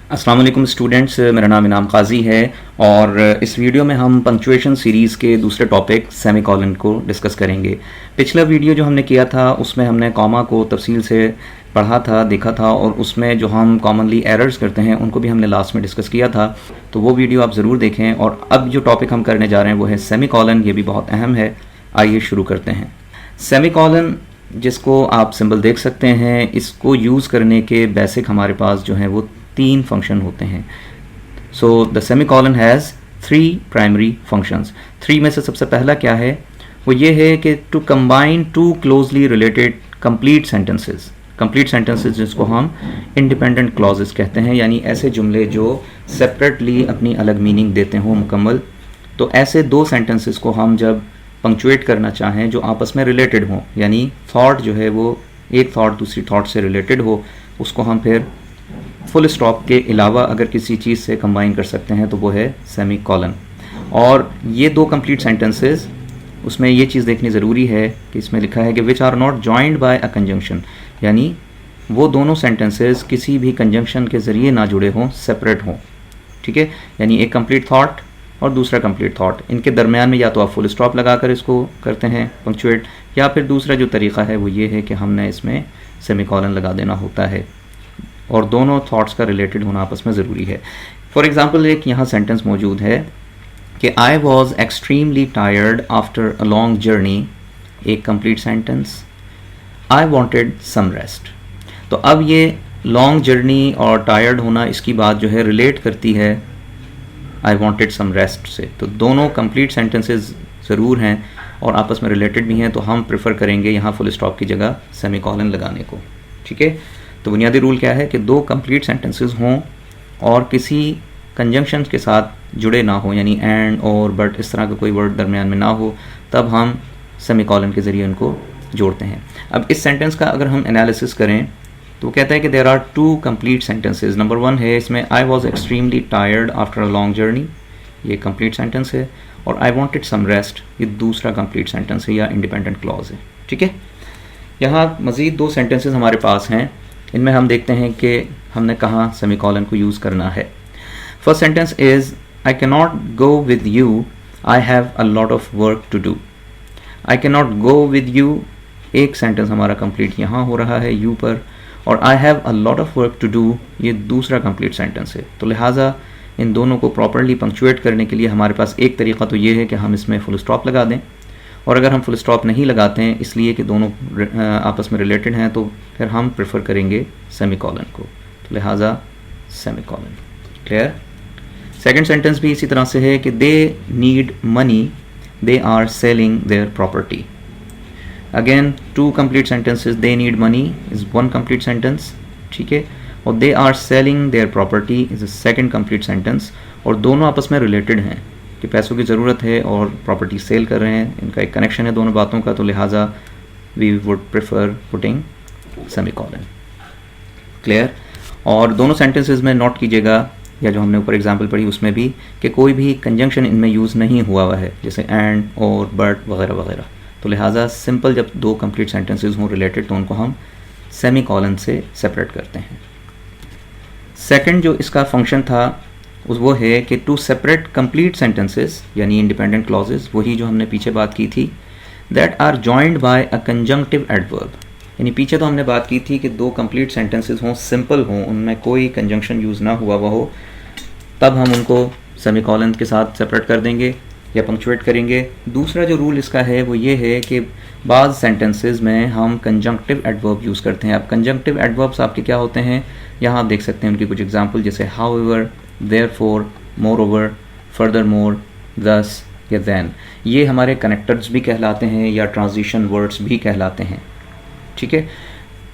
अस्सलाम वालेकुम स्टूडेंट्स, मेरा नाम इनाम काजी है और इस वीडियो में हम पंक्चुएशन सीरीज़ के दूसरे टॉपिक सेमीकोलन को डिस्कस करेंगे। पिछला वीडियो जो हमने किया था उसमें हमने कॉमा को तफसील से पढ़ा था, देखा था और उसमें जो हम कॉमनली एरर्स करते हैं उनको भी हमने लास्ट में डिस्कस किया था, तो वो वीडियो आप ज़रूर देखें। और अब जो टॉपिक हम करने जा रहे हैं वो है सेमीकोलन। ये भी बहुत अहम है। आइए शुरू करते हैं। सेमीकोलन, जिसको आप सिंबल देख सकते हैं, इसको यूज़ करने के बेसिक हमारे पास जो है वो 3 फंक्शन होते हैं। So the semicolon has 3 primary functions. 3 में से सबसे पहला क्या है, वो ये है कि to combine 2 closely related complete sentences. Complete sentences जिसको हम इंडिपेंडेंट क्लॉजेस कहते हैं, यानी ऐसे जुमले जो सेपरेटली अपनी अलग मीनिंग देते हों मुकम्मल। तो ऐसे 2 सेंटेंसेस को हम जब पंक्चुएट करना चाहें जो आपस में रिलेटेड हों, यानी थॉट जो है वो एक थॉट दूसरी थॉट से रिलेटेड हो, उसको हम फिर फुल स्टॉप के अलावा अगर किसी चीज़ से कंबाइन कर सकते हैं तो वो है सेमीकोलन। और ये 2 कंप्लीट सेंटेंसेस, उसमें ये चीज़ देखनी ज़रूरी है कि इसमें लिखा है कि which are not joined by a conjunction, यानी वो दोनों सेंटेंसेस किसी भी कंजंक्शन के ज़रिए ना जुड़े हों, सेपरेट हों। ठीक है, यानी एक कंप्लीट थॉट और दूसरा कंप्लीट थॉट, इनके दरमियान में या तो आप फुल स्टॉप लगाकर इसको करते हैं पंक्चुएट, या फिर दूसरा जो तरीक़ा है वो ये है कि हमने इसमें सेमीकोलन लगा देना होता है और दोनों थॉट्स का रिलेटेड होना आपस में ज़रूरी है। फॉर एग्ज़ाम्पल एक यहाँ सेंटेंस मौजूद है कि I was extremely tired after a long journey, एक complete sentence. I wanted some rest. तो अब ये लॉन्ग जर्नी और टायर्ड होना, इसकी बात जो है रिलेट करती है आई वॉन्टेड सम रेस्ट से। तो दोनों कंप्लीट सेंटेंसेस ज़रूर हैं और आपस में रिलेटेड भी हैं, तो हम प्रेफर करेंगे यहाँ फुल स्टॉप की जगह सेमीकोलन लगाने को। ठीक है, तो बुनियादी रूल क्या है कि 2 कंप्लीट सेंटेंसेस हों और किसी कंजंक्शन के साथ जुड़े ना हो, यानी एंड और बट इस तरह का कोई वर्ड दरमियान में ना हो, तब हम सेमीकोलन के ज़रिए उनको जोड़ते हैं। अब इस सेंटेंस का अगर हम एनालिसिस करें तो कहता है कि there are 2 complete sentences. Number 1 है इसमें I was extremely tired after a long journey, ये कंप्लीट सेंटेंस है। और आई वॉन्टेड सम रेस्ट, ये दूसरा कंप्लीट सेंटेंस है या इंडिपेंडेंट क्लॉज है। ठीक है, यहाँ मज़ीद 2 सेंटेंसेस हमारे पास हैं। इनमें हम देखते हैं कि हमने कहाँ सेमीकोलन को यूज़ करना है। First sentence is I can not go with you, I have a lot of work to do. I can not go with you, एक सेंटेंस हमारा कंप्लीट यहाँ हो रहा है यू पर, और I have a lot of work to do ये दूसरा कंप्लीट सेंटेंस है। तो लिहाजा इन दोनों को प्रॉपरली पंक्चुएट करने के लिए हमारे पास एक तरीक़ा तो ये है कि हम इसमें फुल स्टॉप लगा दें, और अगर हम फुल स्टॉप नहीं लगाते हैं इसलिए कि दोनों आपस में रिलेटेड हैं, तो फिर हम प्रेफर करेंगे सेमीकोलन को। तो लिहाजा सेमीकोलन। क्लियर। सेकंड सेंटेंस भी इसी तरह से है कि they need money, they are selling their property. Again 2 complete sentences, they need money is 1 complete sentence, ठीक है, और they are selling their property is a second complete sentence, और दोनों आपस में रिलेटेड हैं कि पैसों की ज़रूरत है और प्रॉपर्टी सेल कर रहे हैं, इनका एक कनेक्शन है दोनों बातों का। तो लिहाजा we would prefer putting semicolon. Clear. और दोनों सेंटेंसेस में नोट कीजिएगा, या जो हमने ऊपर एग्जांपल पढ़ी उसमें भी, कि कोई भी कंजंक्शन इनमें यूज़ नहीं हुआ हुआ है, जैसे एंड और बट वगैरह वगैरह। तो लिहाजा सिंपल जब 2 कंप्लीट सेंटेंसेस हों रिलेटेड तो उनको हम सेमीकोलन से सेपरेट करते हैं। सेकेंड जो इसका फंक्शन था वो है कि टू सेपरेट कंप्लीट सेंटेंसेस, यानी इंडिपेंडेंट क्लॉजेस, वही जो हमने पीछे बात की थी, that are joined by a conjunctive adverb. यानी पीछे तो हमने बात की थी कि 2 कंप्लीट सेंटेंसेस हों, सिंपल हों, उनमें कोई कंजंक्शन यूज़ ना हुआ हुआ हो, तब हम उनको सेमीकोलन के साथ सेपरेट कर देंगे या पंक्चुएट करेंगे। दूसरा जो रूल इसका है वो ये है कि बाज़ सेंटेंसेस में हम कंजंक्टिव एडवर्ब यूज़ करते हैं। अब कंजंक्टिव एडवर्ब्स आपके क्या होते हैं, यहाँ आप देख सकते हैं उनकी कुछ एग्जांपल, जैसे however, therefore, moreover, furthermore, thus या then। ये हमारे कनेक्टर्स भी कहलाते हैं या ट्रांजिशन वर्ड्स भी कहलाते हैं। ठीक है,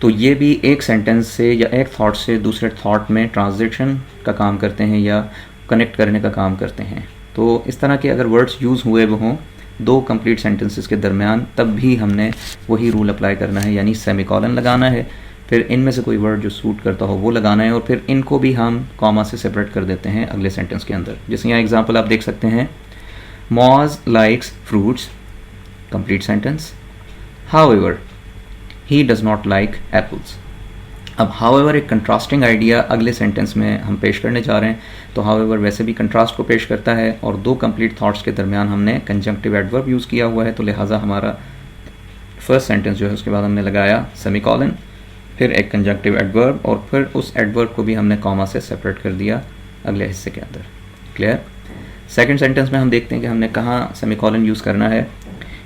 तो ये भी एक सेंटेंस से या एक थॉट से दूसरे थॉट में ट्रांजिशन का काम करते हैं या कनेक्ट करने का काम करते हैं। तो इस तरह के अगर वर्ड्स यूज़ हुए वो हों 2 कंप्लीट सेंटेंसेस के दरमियान, तब भी हमने वही रूल अप्लाई करना है, यानी सेमीकोलन लगाना है, फिर इनमें से कोई वर्ड जो सूट करता हो वो लगाना है, और फिर इनको भी हम कॉमा से सेपरेट कर देते हैं अगले सेंटेंस के अंदर। जैसे यहाँ एग्जांपल आप देख सकते हैं, Moj likes fruits, complete sentence. However he does not like apples. अब हाउएवर एक कंट्रास्टिंग आइडिया अगले सेंटेंस में हम पेश करने जा रहे हैं। तो हाउएवर वैसे भी कंट्रास्ट को पेश करता है और दो कंप्लीट थॉट्स के दरमियान हमने कंजंक्टिव एडवर्ब यूज़ किया हुआ है, तो लिहाजा हमारा फर्स्ट सेंटेंस जो है उसके बाद हमने लगाया सेमीकोलन, फिर एक कंजंक्टिव एडवर्ब और फिर उस एडवर्ब को भी हमने कॉमा से सेपरेट कर दिया अगले हिस्से के अंदर। क्लियर? सेकंड सेंटेंस में हम देखते हैं कि हमने कहाँ सेमीकोलन यूज़ करना है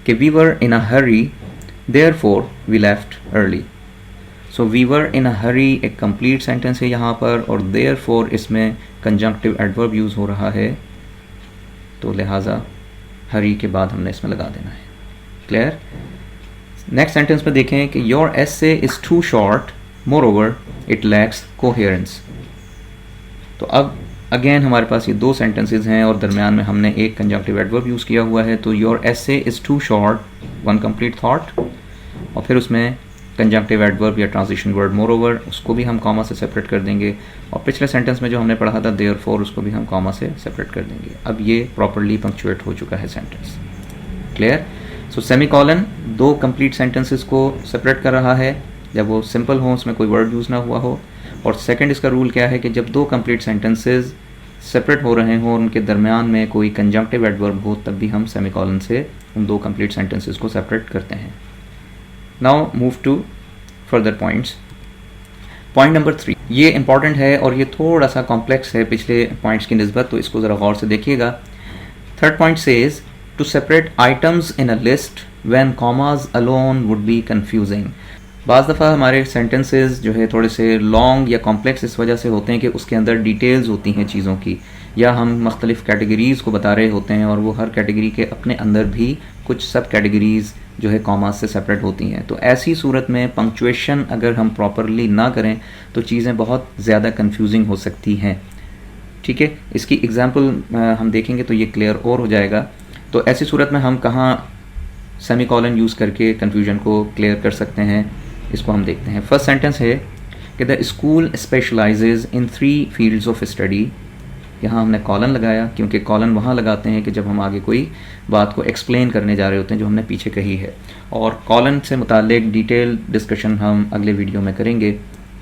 कि we were in a hurry therefore we left early. So we were in a hurry एक कंप्लीट सेंटेंस है यहाँ पर, और देयरफॉर इसमें कंजंक्टिव एडवर्ब यूज़ हो रहा है, तो लिहाजा हरी के बाद हमने इसमें लगा देना है। क्लियर? नेक्स्ट सेंटेंस में देखें कि your essay is too short moreover it lacks coherence. तो अब अगेन हमारे पास ये दो सेंटेंसेस हैं और दरमियान में हमने एक कंजंक्टिव एडवर्ब यूज़ किया हुआ है। तो your essay is too short, one complete thought, और फिर उसमें कंजंक्टिव एडवर्ब या ट्रांजिशन वर्ड मोर ओवर, उसको भी हम कॉमा से सेपरेट कर देंगे। और पिछले सेंटेंस में जो हमने पढ़ा था देयरफॉर, उसको भी हम कॉमा से सेपरेट कर देंगे। अब ये प्रॉपर्ली पंक्चुएट हो चुका है सेंटेंस। क्लियर? सो सेमीकोलन दो कंप्लीट सेंटेंसेस को सेपरेट कर रहा है जब वो सिंपल हो, उसमें कोई वर्ड यूज़ ना हुआ हो। और सेकंड इसका रूल क्या है कि जब दो कंप्लीट सेंटेंसेस सेपरेट हो रहे हों और उनके दरमियान में कोई कंजंक्टिव एडवर्ब हो, तब भी हम सेमीकोलन से उन दो कंप्लीट सेंटेंसेस को सेपरेट करते हैं। Now move to further points. Point number 3 ये इंपॉर्टेंट है और ये थोड़ा सा कॉम्प्लेक्स है पिछले पॉइंट्स की निस्बत, तो इसको ज़रा गौर से देखिएगा। Third point says to separate items in a list when commas alone would be confusing. बाज़ दफ़ा हमारे सेंटेंसेस जो है थोड़े से लॉन्ग या कॉम्प्लेक्स इस वजह से होते हैं कि उसके अंदर डिटेल्स होती हैं चीज़ों की, या हम मुख्तलिफ़ कैटेगरीज़ को बता रहे होते हैं और वो हर कैटेगरी के अपने अंदर भी कुछ सब कैटेगरीज़ जो है कॉमास से सेपरेट होती हैं। तो ऐसी सूरत में पंक्चुएशन अगर हम प्रॉपरली ना करें तो चीज़ें बहुत ज़्यादा कंफ्यूजिंग हो सकती हैं। ठीक है, इसकी एग्जांपल हम देखेंगे तो ये क्लियर और हो जाएगा। तो ऐसी सूरत में हम कहाँ सेमीकोलन यूज़ करके कन्फ्यूजन को क्लियर कर सकते हैं, इसको हम देखते हैं। फर्स्ट सेंटेंस है कि the school specializes in 3 fields of study. यहाँ हमने कॉलन लगाया क्योंकि कॉलन वहाँ लगाते हैं कि जब हम आगे कोई बात को एक्सप्लेन करने जा रहे होते हैं जो हमने पीछे कही है। और कॉलन से मुतालिक डिटेल डिस्कशन हम अगले वीडियो में करेंगे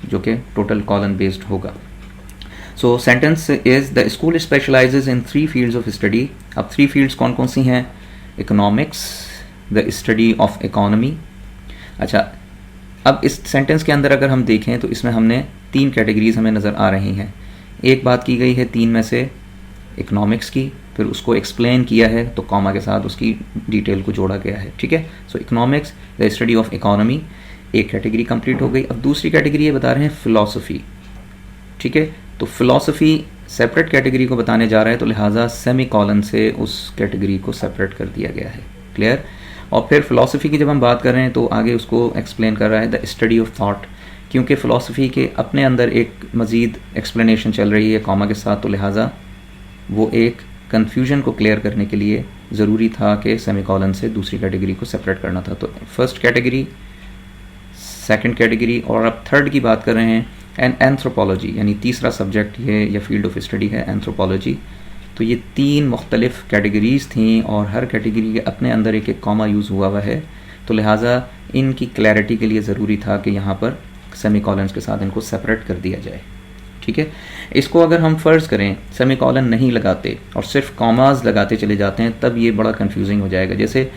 जो कि टोटल कॉलन बेस्ड होगा। सो sentence is the school specializes in 3 fields of study. अब 3 फील्ड्स कौन कौन सी हैं? Economics, the study of economy. अच्छा, अब इस सेंटेंस के अंदर अगर हम देखें तो इसमें हमने 3 कैटेगरीज हमें नज़र आ रही हैं। एक बात की गई है 3 में से इकोनॉमिक्स की, फिर उसको एक्सप्लेन किया है तो कॉमा के साथ उसकी डिटेल को जोड़ा गया है। ठीक है, so economics, the study of economy, एक कैटेगरी कंप्लीट हो गई। अब दूसरी कैटेगरी ये बता रहे हैं फ़िलासफ़ी। ठीक है, तो फ़िलासफ़ी सेपरेट कैटेगरी को बताने जा रहा है, तो लिहाजा सेमीकोलन से उस कैटेगरी को सेपरेट कर दिया गया है। क्लियर? और फिर फ़िलासफ़ी की जब हम बात कर रहे हैं तो आगे उसको एक्सप्लेन कर रहा है द स्टडी ऑफ थाट, क्योंकि फ़िलासफ़ी के अपने अंदर एक मज़ीद एक्सप्लेनेशन चल रही है कॉमा के साथ, तो लिहाजा वो एक कन्फ्यूजन को क्लियर करने के लिए ज़रूरी था कि सेमीकोलन से दूसरी कैटेगरी को सेपरेट करना था। तो फर्स्ट कैटेगरी, सेकंड कैटेगरी, और अब थर्ड की बात कर रहे हैं एंथ्रोपोलॉजी, यानी तीसरा सब्जेक्ट ये या फील्ड ऑफ स्टडी है एंथ्रोपोलॉजी। तो ये 3 मुख्तलिफ़ कैटेगरीज़ थी और हर कैटेगरी के अपने अंदर एक एक कॉमा यूज़ हुआ है, तो लिहाजा इनकी क्लैरिटी के लिए ज़रूरी था कि यहाँ पर सेमीकोलन्स के साथ इनको सेपरेट कर दिया जाए। ठीक है, इसको अगर हम फ़र्ज़ करें सेमीकोलन नहीं लगाते और सिर्फ कॉमास लगाते चले जाते हैं तब ये बड़ा कंफ्यूजिंग हो जाएगा। जैसे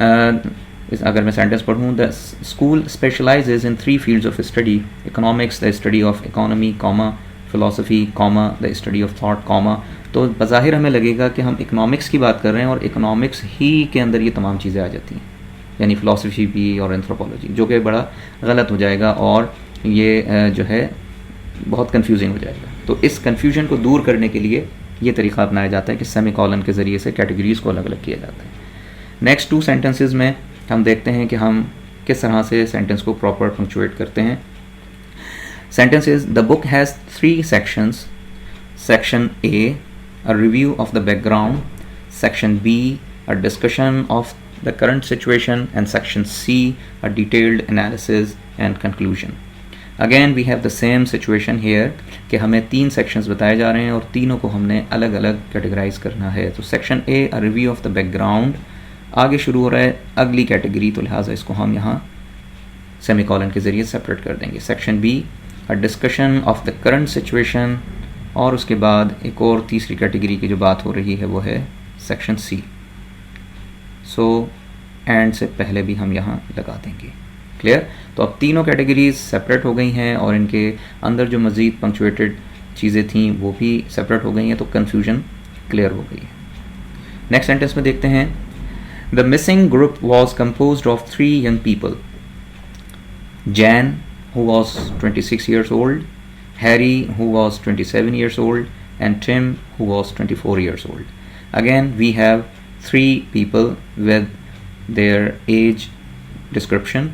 अगर मैं सेंटेंस पढ़ूँ, the school specializes in 3 fields of study, economics the study of economy, comma philosophy, comma the study of thought, comma. तो बज़ाहिर हमें लगेगा कि हम इकोनॉमिक्स की बात कर रहे हैं और इकोनॉमिक्स ही के अंदर ये तमाम चीज़ें आ जाती हैं, यानी फ़िलासफ़ी भी और एंथ्रोपोलॉजी, जो कि बड़ा गलत हो जाएगा और ये जो है बहुत कंफ्यूजिंग हो जाएगा। तो इस कंफ्यूजन को दूर करने के लिए ये तरीका अपनाया जाता है कि सेमीकोलन के ज़रिए से कैटेगरीज़ को अलग अलग किया जाता है। नेक्स्ट 2 सेंटेंसेस में हम देखते हैं कि हम किस तरह से सेंटेंस को प्रॉपर पंक्चुएट करते हैं। Sentence is the book has 3 sections, section A a review of the background, section B a discussion of the current situation, and section C a detailed analysis and conclusion. Again we have the same situation here कि हमें 3 sections बताए जा रहे हैं और तीनों को हमने अलग अलग categorize करना है। तो section A a review of the background आगे शुरू हो रहा है अगली कैटेगरी, तो लिहाजा इसको हम यहाँ सेमीकोलन के ज़रिए सेपरेट कर देंगे। Section B a discussion of the current situation, और उसके बाद एक और तीसरी कैटेगरी की जो बात हो रही है वो है सेक्शन सी। सो एंड से पहले भी हम यहाँ लगा देंगे। क्लियर? तो अब तीनों कैटेगरीज सेपरेट हो गई हैं और इनके अंदर जो मज़ीद पंक्चुएटेड चीज़ें थी वो भी सेपरेट हो गई हैं, तो कन्फ्यूजन क्लियर हो गई है। नेक्स्ट सेंटेंस में देखते हैं, the missing group was composed of 3 young people, Jain who was 26 years old, Harry who was 27 years old, and Tim who was 24 years old. Again we have 3 people with their age description,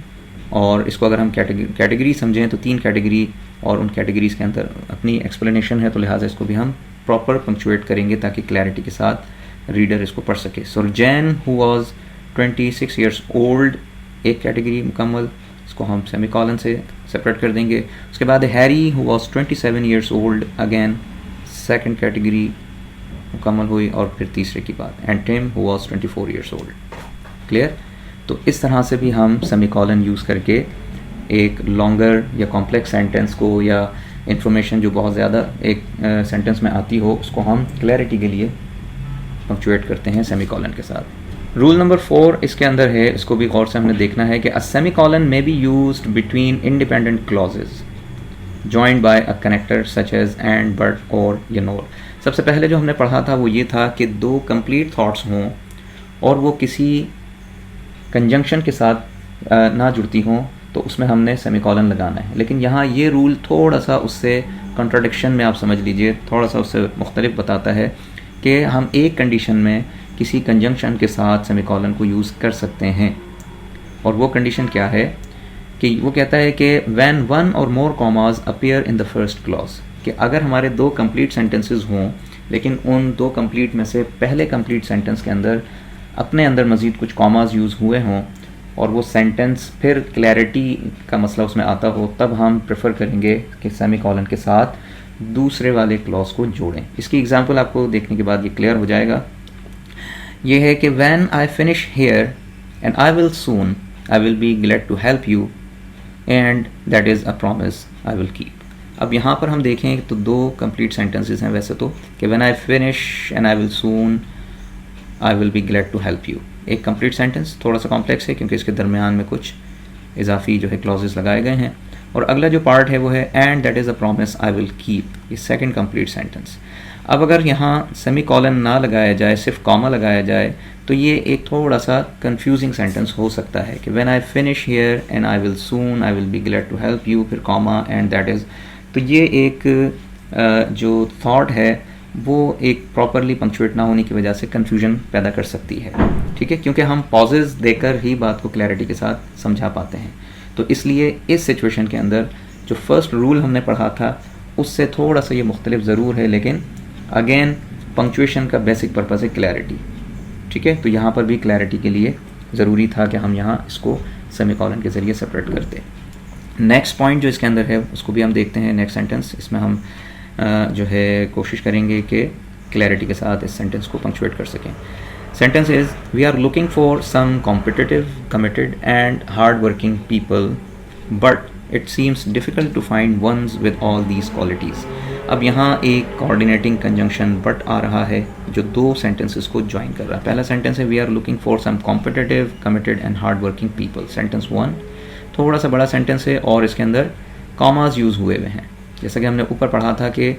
और इसको अगर हम category समझें तो 3 category और उन categories के अंदर अपनी एक्सप्लेनेशन है, तो लिहाजा इसको भी हम प्रॉपर पंक्चुएट करेंगे ताकि क्लैरिटी के साथ रीडर इसको पढ़ सके। So Jane who was 26 years old एक कैटेगरी मुकम्मल, इसको हम सेमीकॉलन से सेपरेट कर देंगे। उसके बाद Harry who was 27 years old, again second category मुकम्मल हुई, और फिर तीसरे की बात, and Tim who was 24 years old। क्लियर? तो इस तरह से भी हम सेमीकॉलन यूज़ करके एक लॉन्गर या कॉम्प्लेक्स सेंटेंस को या इंफॉर्मेशन जो बहुत ज़्यादा एक सेंटेंस में आती हो उसको हम क्लैरिटी के लिए पंक्चुएट करते हैं सेमीकॉलन के साथ। रूल नंबर 4 इसके अंदर है, इसको भी गौर से हमने देखना है कि a semicolon may be used between independent clauses joined by a connector such as and, but or या नोर। सबसे पहले जो हमने पढ़ा था वो ये था कि 2 कंप्लीट थॉट्स हों और वो किसी कंजंक्शन के साथ ना जुड़ती हों तो उसमें हमने सेमीकॉलन लगाना है। लेकिन यहाँ ये रूल थोड़ा सा उससे कंट्राडिक्शन में आप समझ लीजिए, थोड़ा सा उससे मुख्तलिफ बताता है कि हम एक कंडीशन में किसी कंजंक्शन के साथ सेमीकॉलन को यूज़ कर सकते हैं, और वो कंडीशन क्या है कि वो कहता है कि when 1 or more commas appear in the first clause, कि अगर हमारे 2 कंप्लीट सेंटेंसेस हों लेकिन उन 2 कंप्लीट में से पहले कंप्लीट सेंटेंस के अंदर अपने अंदर मज़ीद कुछ कॉमाज यूज़ हुए हों और वो सेंटेंस फिर क्लैरिटी का मसला उसमें आता हो, तब हम प्रेफर करेंगे कि सेमीकॉलन के साथ दूसरे वाले क्लॉज को जोड़ें। इसकी एग्जांपल आपको देखने के बाद ये क्लियर हो जाएगा। ये है कि when I finish here and I will soon, I will be glad to help you, and that is a promise I will keep. अब यहाँ पर हम देखें तो 2 कंप्लीट सेंटेंसेस हैं वैसे तो, कि when I finish and I will soon, I will be glad to help you, एक कंप्लीट सेंटेंस थोड़ा सा कॉम्प्लेक्स है क्योंकि इसके दरमियान में कुछ इजाफी जो है क्लॉजेस लगाए गए हैं, और अगला जो पार्ट है वो है and that is a promise I will keep, ये सेकंड कंप्लीट सेंटेंस। अब अगर यहाँ सेमीकॉलन ना लगाया जाए, सिर्फ कॉमा लगाया जाए, तो ये एक थोड़ा सा कंफ्यूजिंग सेंटेंस हो सकता है कि when I finish here and I will soon, I will be glad to help you, फिर कॉमा एंड दैट इज़। तो ये एक जो थॉट है वो एक प्रॉपरली पंक्चुएट ना होने की वजह से कन्फ्यूजन पैदा कर सकती है। ठीक है, क्योंकि हम पॉजेज देकर ही बात को क्लैरिटी के साथ समझा पाते हैं। तो इसलिए इस सिचुएशन के अंदर जो फर्स्ट रूल हमने पढ़ा था उससे थोड़ा सा ये मुख्तलिफ ज़रूर है, लेकिन अगेन पंक्चुएशन का बेसिक पर्पज़ है क्लैरिटी। ठीक है, तो यहाँ पर भी क्लैरिटी के लिए ज़रूरी था कि हम यहाँ इसको सेमीकॉलन के ज़रिए सेपरेट करते। नेक्स्ट पॉइंट जो इसके अंदर है उसको भी हम देखते हैं। नेक्स्ट सेंटेंस, इसमें हम जो है कोशिश करेंगे कि क्लैरिटी के साथ इस सेंटेंस को पंक्चुएट कर सकें। Sentence is, we are looking for some competitive, committed and hard working people, but it seems difficult to find ones with all these qualities. अब यहाँ एक कोऑर्डिनेटिंग कंजंक्शन बट आ रहा है जो 2 सेंटेंसेस को ज्वाइन कर रहा है। पहला सेंटेंस है we are looking for some competitive, committed and hard working people. Sentence 1 थोड़ा सा बड़ा सेंटेंस है और इसके अंदर कॉमाज यूज़ हुए हुए हैं। जैसा कि हमने ऊपर पढ़ा था कि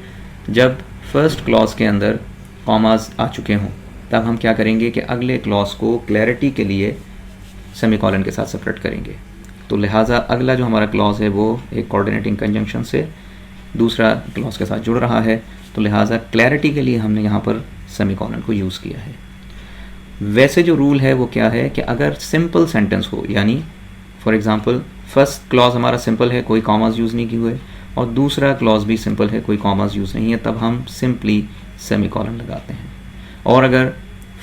जब फर्स्ट क्लॉज के अंदर कॉमाज आ चुके हों तब हम क्या करेंगे कि अगले क्लॉज को क्लैरिटी के लिए सेमीकॉलन के साथ सेपरेट करेंगे। तो लिहाजा अगला जो हमारा क्लॉज है वो एक कोऑर्डिनेटिंग कंजंक्शन से दूसरा क्लॉज के साथ जुड़ रहा है, तो लिहाजा क्लैरिटी के लिए हमने यहाँ पर सेमीकॉलन को यूज़ किया है। वैसे जो रूल है वो क्या है कि अगर सिंपल सेंटेंस हो, यानी फॉर एग्ज़ाम्पल फर्स्ट क्लॉज हमारा सिंपल है, कोई कॉमाज यूज़ नहीं किए हुए, और दूसरा क्लॉज भी सिंपल है, कोई कॉमाज यूज़ नहीं है, तब हम सिंपली सेमीकॉलन लगाते हैं। और अगर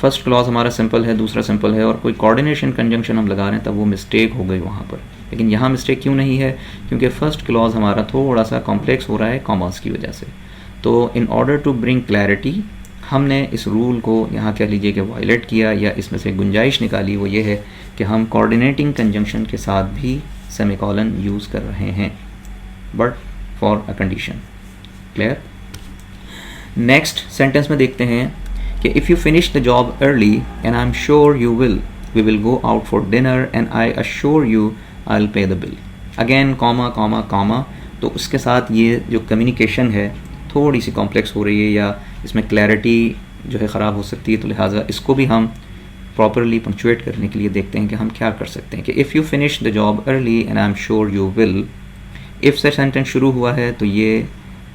फर्स्ट क्लॉज हमारा सिंपल है, दूसरा सिंपल है और कोई कोऑर्डिनेशन कंजंक्शन हम लगा रहे हैं तब वो मिस्टेक हो गई वहाँ पर। लेकिन यहाँ मिस्टेक क्यों नहीं है? क्योंकि फर्स्ट क्लॉज हमारा थोड़ा सा कॉम्प्लेक्स हो रहा है कॉमाज की वजह से। तो in order to bring clarity हमने इस रूल को यहाँ कह लीजिए कि वायलेट किया या इसमें से गुंजाइश निकाली, वो ये है कि हम कोऑर्डिनेटिंग कंजंक्शन के साथ भी सेमीकॉलन यूज़ कर रहे हैं। But for a condition. Clear. Next sentence में देखते हैं कि if you finish the job early and I am sure you will, we will go out for dinner and I assure you I will pay the bill. Again comma comma comma, तो उसके साथ ये जो communication है थोड़ी C complex हो रही है या इसमें क्लैरिटी जो है ख़राब हो सकती है, तो लिहाजा इसको भी हम प्रॉपरली पंक्चुएट करने के लिए देखते हैं कि हम क्या कर सकते हैं कि if you finish the job early and I am sure you will, if से सेंटेंस शुरू हुआ है तो ये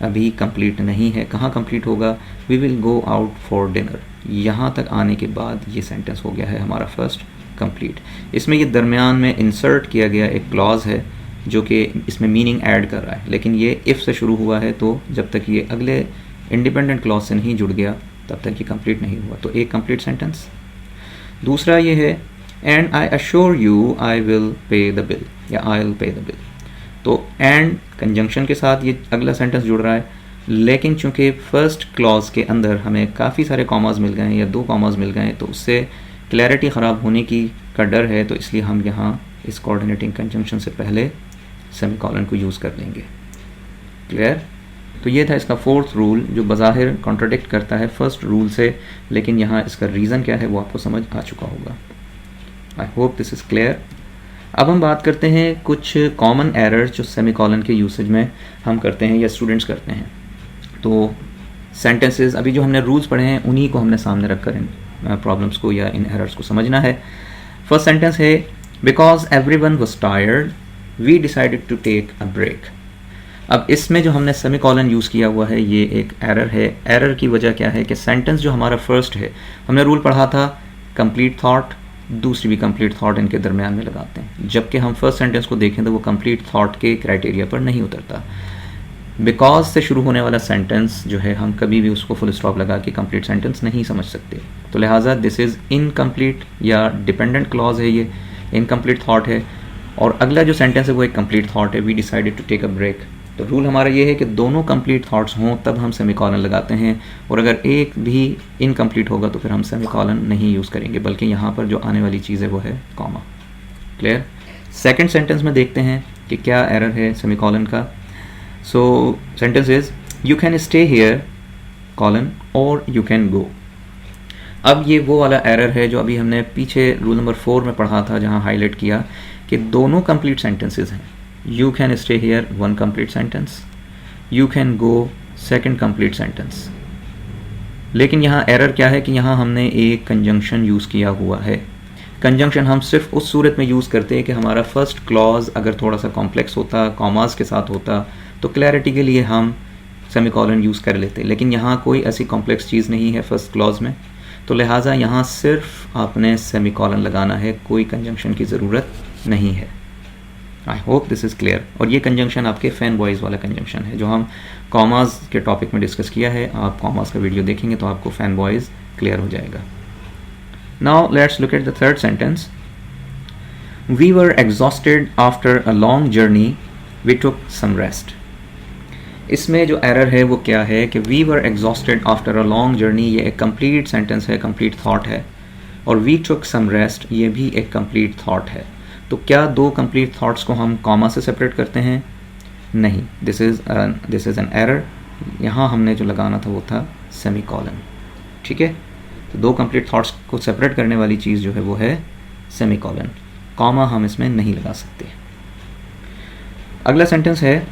अभी कंप्लीट नहीं है। कहाँ कंप्लीट होगा? We will go out for dinner, यहाँ तक आने के बाद ये सेंटेंस हो गया है हमारा फर्स्ट कंप्लीट। इसमें ये दरमियान में इंसर्ट किया गया एक क्लॉज है जो कि इसमें मीनिंग ऐड कर रहा है, लेकिन ये इफ़ से शुरू हुआ है तो जब तक ये अगले इंडिपेंडेंट क्लॉज से नहीं जुड़ गया तब तक ये कंप्लीट नहीं हुआ। तो एक कंप्लीट सेंटेंस। दूसरा ये है and I assure you I will pay the bill या I will pay the bill. तो एंड कंजंक्शन के साथ ये अगला सेंटेंस जुड़ रहा है, लेकिन चूंकि फर्स्ट क्लॉज के अंदर हमें काफ़ी सारे कॉमास मिल गए या 2 कॉमास मिल गए तो उससे क्लैरिटी ख़राब होने का डर है, तो इसलिए हम यहाँ इस कोऑर्डिनेटिंग कंजंक्शन से पहले सेमीकोलन को यूज़ कर लेंगे। क्लियर। तो ये था इसका 4th रूल जो बज़ाहिर कॉन्ट्राडिक्ट करता है फर्स्ट रूल से, लेकिन यहाँ इसका रीज़न क्या है वो आपको समझ आ चुका होगा। I hope this is clear. अब हम बात करते हैं कुछ कॉमन एरर्स जो सेमीकोलन के यूसेज में हम करते हैं या स्टूडेंट्स करते हैं। तो सेंटेंसेस अभी जो हमने रूल्स पढ़े हैं उन्हीं को हमने सामने रखकर इन प्रॉब्लम्स को या इन एरर्स को समझना है। फर्स्ट सेंटेंस है because everyone was tired we decided to take a break. अब इसमें जो हमने सेमीकोलन यूज़ किया हुआ है ये एक एरर है। एरर की वजह क्या है कि सेंटेंस जो हमारा फर्स्ट है, हमने रूल पढ़ा था कंप्लीट थॉट, दूसरी भी कंप्लीट थॉट इनके दरमियान में लगाते हैं, जबकि हम फर्स्ट सेंटेंस को देखें तो वो कंप्लीट थॉट के क्राइटेरिया पर नहीं उतरता। बिकॉज से शुरू होने वाला सेंटेंस जो है हम कभी भी उसको फुल स्टॉप लगा के कंप्लीट सेंटेंस नहीं समझ सकते, तो लिहाजा दिस इज़ इनकम्प्लीट या डिपेंडेंट क्लॉज है, ये इनकम्प्लीट थॉट है। और अगला जो सेंटेंस है वो एक कंप्लीट थॉट है, we decided to take a break. तो रूल हमारा ये है कि दोनों कंप्लीट थॉट्स हों तब हम सेमीकोलन लगाते हैं, और अगर एक भी इनकम्प्लीट होगा तो फिर हम सेमीकोलन नहीं यूज़ करेंगे, बल्कि यहाँ पर जो आने वाली चीज़ है वो है कॉमा। क्लियर। सेकंड सेंटेंस में देखते हैं कि क्या एरर है सेमीकोलन का। सो sentence is you can stay here colon और यू कैन गो। अब ये वो वाला एरर है जो अभी हमने पीछे रूल नंबर 4 में पढ़ा था, जहाँ हाईलाइट किया कि दोनों कंप्लीट सेंटेंसेस हैं। You can stay here, one complete sentence. You can go, second complete sentence. लेकिन यहाँ एरर क्या है कि यहाँ हमने एक कंजंक्शन यूज़ किया हुआ है। कंजंक्शन हम सिर्फ उस सूरत में यूज़ करते हैं कि हमारा फर्स्ट क्लॉज अगर थोड़ा सा कॉम्प्लेक्स होता, कॉमास के साथ होता, तो क्लैरिटी के लिए हम सेमीकोलन यूज़ कर लेते, लेकिन यहाँ कोई ऐसी कॉम्प्लेक्स चीज़ नहीं है फर्स्ट क्लॉज में, तो लिहाजा यहाँ सिर्फ आपने सेमीकोलन लगाना है, कोई कंजंक्शन की ज़रूरत नहीं है। I hope this is clear. और ये कंजंक्शन आपके फैन बॉयज़ वाला कंजंक्शन है जो हम कॉमास के टॉपिक में डिस्कस किया है। आप कॉमास का वीडियो देखेंगे तो आपको फैन बॉयज़ क्लियर हो जाएगा। Now let's look at the third sentence. We were exhausted after a long journey we took some rest. इसमें जो एरर है वो क्या है कि we were exhausted after a long journey, ये एक कंप्लीट सेंटेंस है, कंप्लीट थॉट है, और वी टुक सम रेस्ट ये भी एक कंप्लीट थॉट है। तो क्या 2 कंप्लीट थॉट्स को हम कॉमा से सेपरेट करते हैं? नहीं, दिस इज़ एन एरर। यहाँ हमने जो लगाना था वो था सेमीकोलन। ठीक है, तो 2 कंप्लीट थॉट्स को सेपरेट करने वाली चीज़ जो है वो है सेमीकोलन, कॉमा हम इसमें नहीं लगा सकते। अगला सेंटेंस है,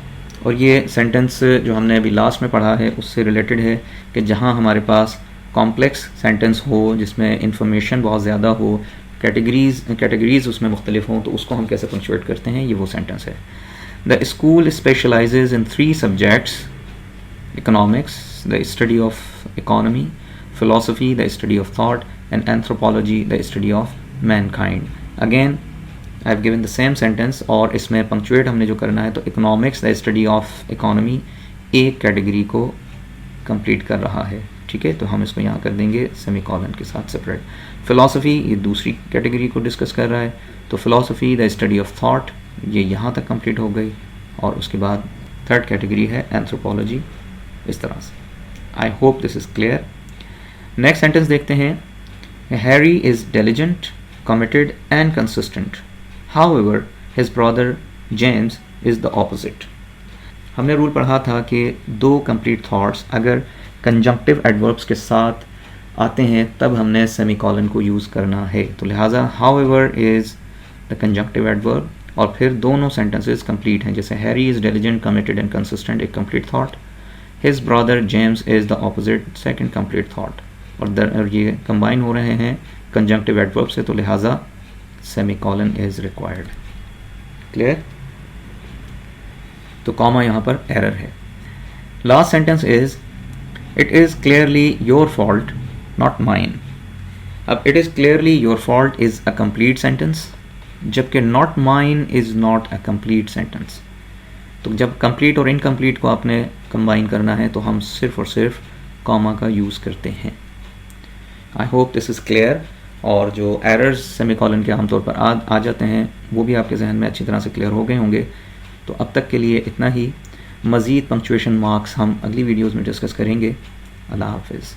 और ये सेंटेंस जो हमने अभी लास्ट में पढ़ा है उससे रिलेटेड है कि जहाँ हमारे पास कॉम्प्लेक्स सेंटेंस हो जिसमें इंफॉर्मेशन बहुत ज़्यादा हो, कैटेगरीज उसमें मुख्तलिफ हों, तो उसको हम कैसे पंक्चुएट करते हैं, ये वो सेंटेंस है। The school specializes in 3 subjects, economics the study of economy, philosophy the study of thought, and anthropology the study of Mankind. Again I have given the same sentence, और इसमें पंक्चुएट हमने जो करना है तो economics the study of economy एक category को complete कर रहा है। ठीक है, तो हम इसको यहाँ कर देंगे सेमीकोलन के साथ सेपरेट। फ़िलासफ़ी ये दूसरी कैटेगरी को डिस्कस कर रहा है, तो philosophy the study of thought ये यहाँ तक कंप्लीट हो गई, और उसके बाद थर्ड कैटेगरी है एंथ्रोपोलॉजी, इस तरह से। I hope this is clear. Next sentence देखते हैं। Harry is diligent, committed and consistent, however his brother James is the opposite. हमने रूल पढ़ा था कि दो कंप्लीट थॉट्स अगर कंजंक्टिव एडवर्ब्स के साथ आते हैं तब हमने सेमीकोलन को यूज़ करना है। तो लिहाजा however is the conjunctive adverb, और फिर दोनों सेंटेंसेस कंप्लीट हैं। जैसे Harry is diligent, committed and consistent, एक complete thought. His brother James is the opposite, second complete thought. और ये कंबाइन हो रहे हैं कंजंक्टिव एडवर्ब से, तो लिहाजा सेमीकोलन इज़ रिक्वायर्ड। क्लियर? तो कॉमा यहाँ पर एरर है। Last sentence is it is clearly your fault not mine. अब it is clearly your fault is a complete sentence, जबकि not mine is not a complete sentence. तो जब complete और incomplete को आपने कंबाइन करना है तो हम सिर्फ और सिर्फ कॉमा का यूज़ करते हैं। I hope this is clear. और जो एरर्स सेमीकोलन के आमतौर पर आ जाते हैं वो भी आपके जहन में अच्छी तरह से क्लियर हो गए होंगे। तो अब तक के लिए इतना ही। मज़ीद पंक्चुएशन मार्क्स हम अगली वीडियोज़ में डिस्कस करेंगे। अल्लाह हाफिज़।